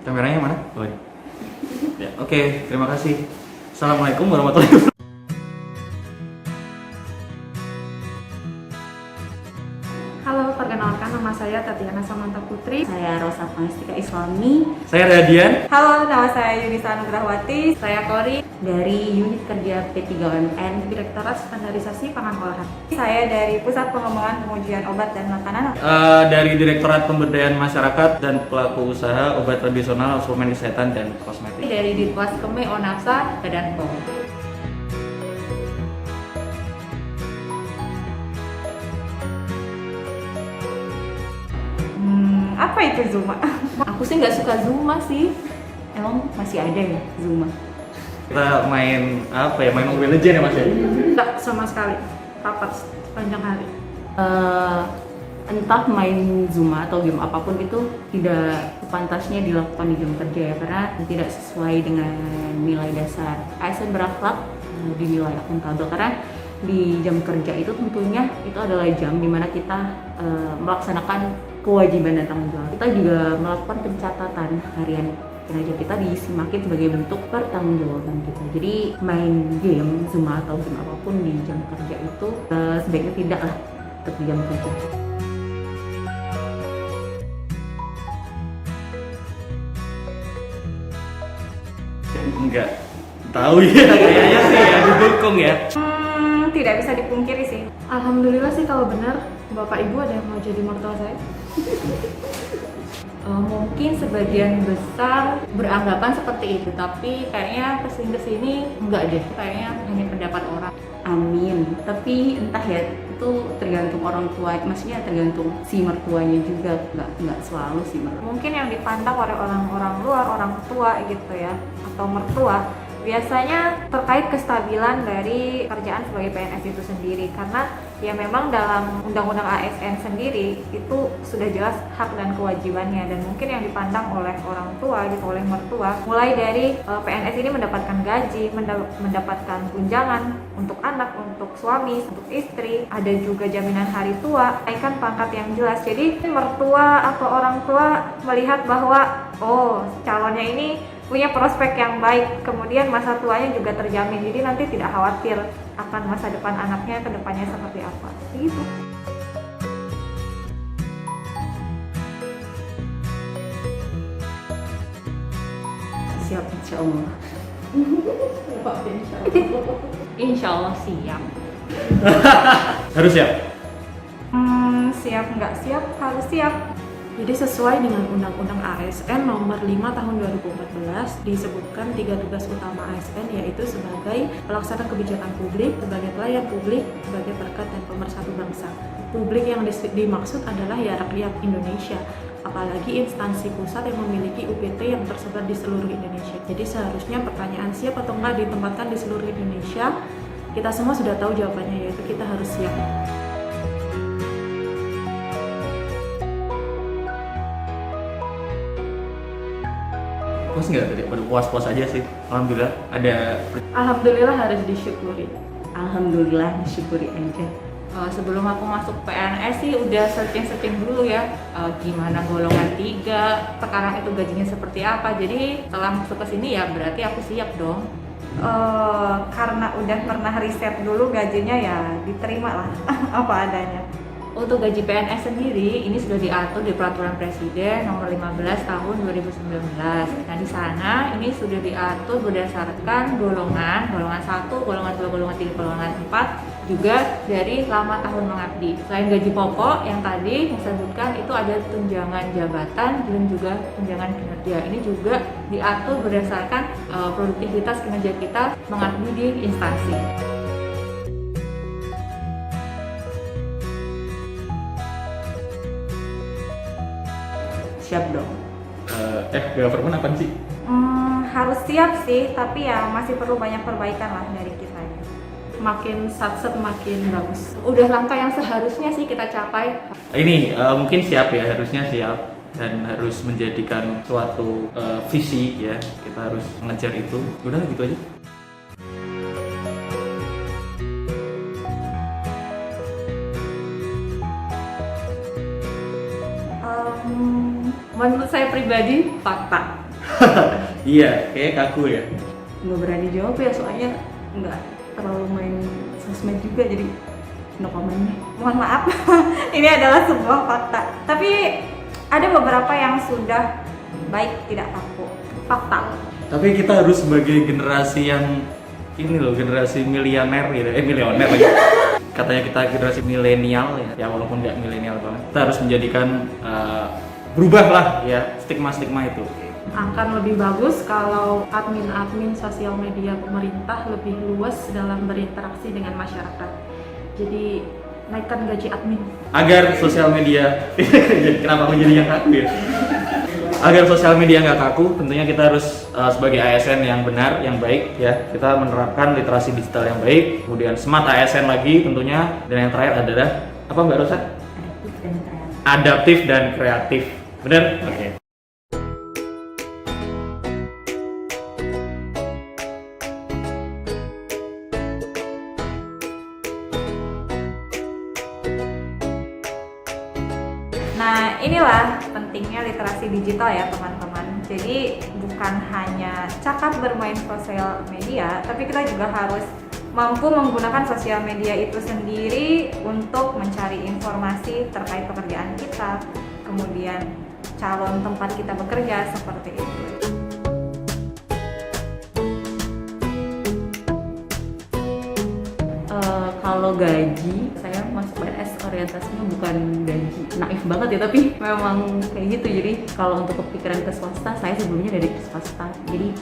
Kameranya mana? Oh, ini. Ya, oke, terima kasih. Assalamualaikum warahmatullahi wabarakatuh. Halo, perkenalkan nama saya Tatiana Samanta Putri. Saya Rosa Pangestika Islami. Saya Radian. Halo, nama saya Yunisa Nugrahwati. Saya Kori Dari Unit Kerja P3OMN. Direktorat Standarisasi Pangan Olahan. Saya dari Pusat Pengembangan Pengujian Obat dan Makanan. Dari Direktorat Pemberdayaan Masyarakat dan Pelaku Usaha Obat Tradisional, Suplemen Kesehatan dan Kosmetik. Dari Ditwas Keme Onapsa Badan POM. Apa itu Zuma? Aku sih nggak suka Zuma sih. Emang masih ada ya Zuma? Kita main apa ya? Main Mobile Legends ya Mas ya? Tidak sama sekali. Rapat sepanjang hari. Entah main Zuma atau game apapun itu tidak pantasnya dilakukan di jam kerja ya, karena tidak sesuai dengan nilai dasar ASN berakhlak, dinilai akuntabel, karena di jam kerja itu tentunya itu adalah jam dimana kita melaksanakan kewajiban dan tanggung jawab. Kita juga melakukan pencatatan harian kinerja kita disimakin sebagai bentuk pertanggungjawaban kita. Jadi main game Zuma atau game apapun di jam kerja itu sebaiknya tidak lah untuk di jam kerja. Enggak tahu ya, kayaknya sih ya didukung ya. Tidak bisa dipungkiri sih. Alhamdulillah sih kalau benar Bapak Ibu ada yang mau jadi mertua saya. Mungkin sebagian besar beranggapan seperti itu, tapi kayaknya kesini enggak deh, kayaknya hanya pendapat orang. Amin. Tapi entah ya, itu tergantung orang tua, maksudnya tergantung si mertuanya juga, nggak selalu si mertua. Mungkin yang dipandang oleh orang-orang luar, orang tua gitu ya, atau mertua, biasanya terkait kestabilan dari kerjaan sebagai PNS itu sendiri, karena ya memang dalam undang-undang ASN sendiri itu sudah jelas hak dan kewajibannya, dan mungkin yang dipandang oleh orang tua gitu, oleh mertua, mulai dari PNS ini mendapatkan gaji, mendapatkan tunjangan untuk anak, untuk suami, untuk istri, ada juga jaminan hari tua, naikkan pangkat yang jelas. Jadi mertua atau orang tua melihat bahwa oh, calonnya ini punya prospek yang baik, kemudian masa tuanya juga terjamin, jadi nanti tidak khawatir akan masa depan anaknya ke depannya seperti apa. Begitu. Siap, insya Allah. Insya Allah siap. Harus ya? Siap nggak siap, harus siap. Jadi sesuai dengan Undang-Undang ASN Nomor 5 Tahun 2014 disebutkan 3 tugas utama ASN, yaitu sebagai pelaksana kebijakan publik, sebagai pelayan publik, sebagai perekat dan pemersatu bangsa. Publik yang dimaksud adalah ya rakyat Indonesia, apalagi instansi pusat yang memiliki UPT yang tersebar di seluruh Indonesia. Jadi seharusnya pertanyaan siap atau enggak ditempatkan di seluruh Indonesia, kita semua sudah tahu jawabannya, yaitu kita harus siap. Puas nggak tadi? Udah puas-puas aja sih. Alhamdulillah ada. Alhamdulillah harus disyukuri. Alhamdulillah, disyukuri aja. Sebelum aku masuk PNS sih udah searching dulu ya, gimana golongan 3, sekarang itu gajinya seperti apa. Jadi setelah masuk ke sini ya berarti aku siap dong. Karena udah pernah riset dulu gajinya, ya diterima lah apa adanya. Untuk gaji PNS sendiri ini sudah diatur di Peraturan Presiden Nomor 15 Tahun 2019. Nah, di sana ini sudah diatur berdasarkan golongan 1, golongan 2, golongan 3, golongan 4, juga dari lama tahun mengabdi. Selain gaji pokok yang tadi disebutkan, itu ada tunjangan jabatan dan juga tunjangan kinerja. Ini juga diatur berdasarkan produktivitas kinerja kita mengabdi di instansi. Siap dong. Government apa sih? Harus siap sih, tapi ya masih perlu banyak perbaikan lah dari kita. Makin satset makin bagus. Udah langkah yang seharusnya sih kita capai. Ini mungkin siap ya, harusnya siap, dan harus menjadikan suatu visi ya. Kita harus mengejar itu. Udah gitu aja. Menurut saya pribadi, fakta. Iya, kayak kaku ya. Nggak berani jawab ya, soalnya nggak terlalu main sosmed juga, jadi no comment. Mohon maaf, ini adalah sebuah fakta. Tapi ada beberapa yang sudah baik tidak kaku. Fakta. Tapi kita harus sebagai generasi yang ini loh, generasi milioner gitu. Milioner lagi. Katanya kita generasi milenial ya walaupun nggak milenial banget. Kita harus menjadikan berubah lah ya stigma-stigma itu. Akan lebih bagus kalau admin-admin sosial media pemerintah lebih luas dalam berinteraksi dengan masyarakat. Jadi naikkan gaji admin. Agar sosial media, kenapa menjadi yang kaku ya? Agar sosial media nggak kaku, tentunya kita harus sebagai ASN yang benar, yang baik ya, kita menerapkan literasi digital yang baik, kemudian smart ASN lagi tentunya, dan yang terakhir adalah apa Mbak Rosa? Adaptif dan kreatif. Benar? Oke. Nah, inilah pentingnya literasi digital ya teman-teman. Jadi bukan hanya cakap bermain sosial media, tapi kita juga harus mampu menggunakan sosial media itu sendiri untuk mencari informasi terkait pekerjaan kita, kemudian calon tempat kita bekerja, seperti itu. Kalau gaji, saya masuk PNS orientasinya bukan gaji naif banget ya, tapi memang kayak gitu. Jadi kalau untuk kepikiran ke swasta, saya sebelumnya dari swasta, jadi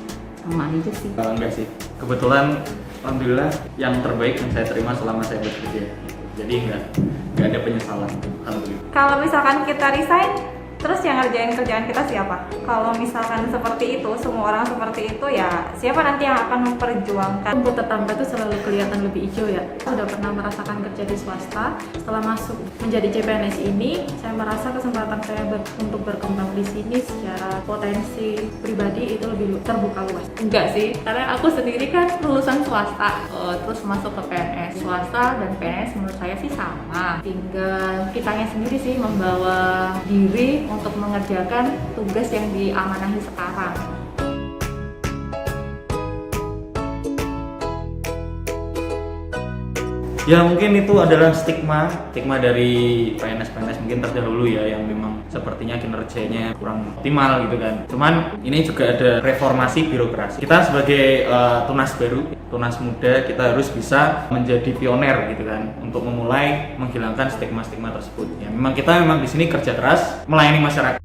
sama aja sih. Enggak sih, kebetulan alhamdulillah yang terbaik yang saya terima selama saya bekerja. Jadi nggak ada penyesalan, alhamdulillah. Kalau misalkan kita resign, terus yang ngerjain kerjaan kita siapa? Kalau misalkan seperti itu, semua orang seperti itu, ya siapa nanti yang akan memperjuangkan? Rumput tetangga tuh selalu kelihatan lebih hijau ya. Saya sudah pernah merasakan kerja di swasta. Setelah masuk menjadi CPNS ini, saya merasa kesempatan saya untuk berkembang di sini secara potensi pribadi itu lebih terbuka luas. Enggak sih, karena aku sendiri kan lulusan swasta, terus masuk ke PNS. Swasta dan PNS menurut saya sih sama, tinggal kitanya sendiri sih membawa diri untuk mengerjakan tugas yang diamanahi sekarang. Ya mungkin itu adalah stigma dari PNS mungkin terdahulu ya, yang memang sepertinya kinerjanya kurang optimal gitu kan. Cuman ini juga ada reformasi birokrasi. Kita sebagai tunas baru, tunas muda, kita harus bisa menjadi pioner gitu kan untuk memulai menghilangkan stigma tersebut. Ya memang kita di sini kerja keras melayani masyarakat.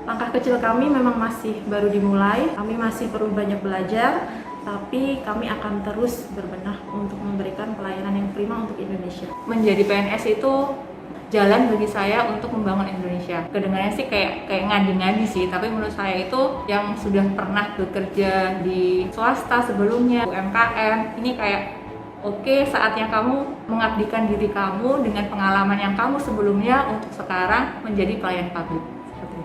Langkah kecil kami memang masih baru dimulai, kami masih perlu banyak belajar, tapi kami akan terus berbenah untuk memberikan pelayanan yang prima untuk Indonesia. Menjadi PNS itu jalan bagi saya untuk membangun Indonesia. Kedengarannya sih kayak ngadi-ngadi sih, tapi menurut saya itu yang sudah pernah bekerja di swasta sebelumnya, UMKM, ini kayak oke, saatnya kamu mengabdikan diri kamu dengan pengalaman yang kamu sebelumnya untuk sekarang menjadi pelayan publik.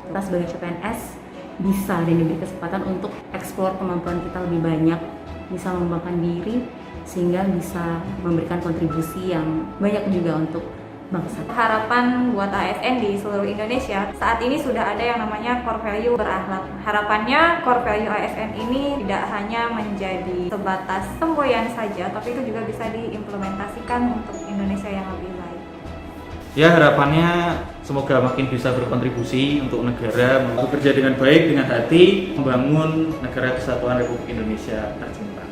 Kita sebagai CPNS bisa dan diberi kesempatan untuk eksplor kemampuan kita lebih banyak, bisa mengembangkan diri sehingga bisa memberikan kontribusi yang banyak juga untuk bangsa. Harapan buat ASN di seluruh Indonesia, saat ini sudah ada yang namanya core value berakhlak. Harapannya core value ASN ini tidak hanya menjadi sebatas semboyan saja, tapi itu juga bisa diimplementasikan untuk Indonesia yang lebih baik. Ya harapannya semoga makin bisa berkontribusi untuk negara, bekerja dengan baik, dengan hati, membangun negara kesatuan Republik Indonesia tercinta.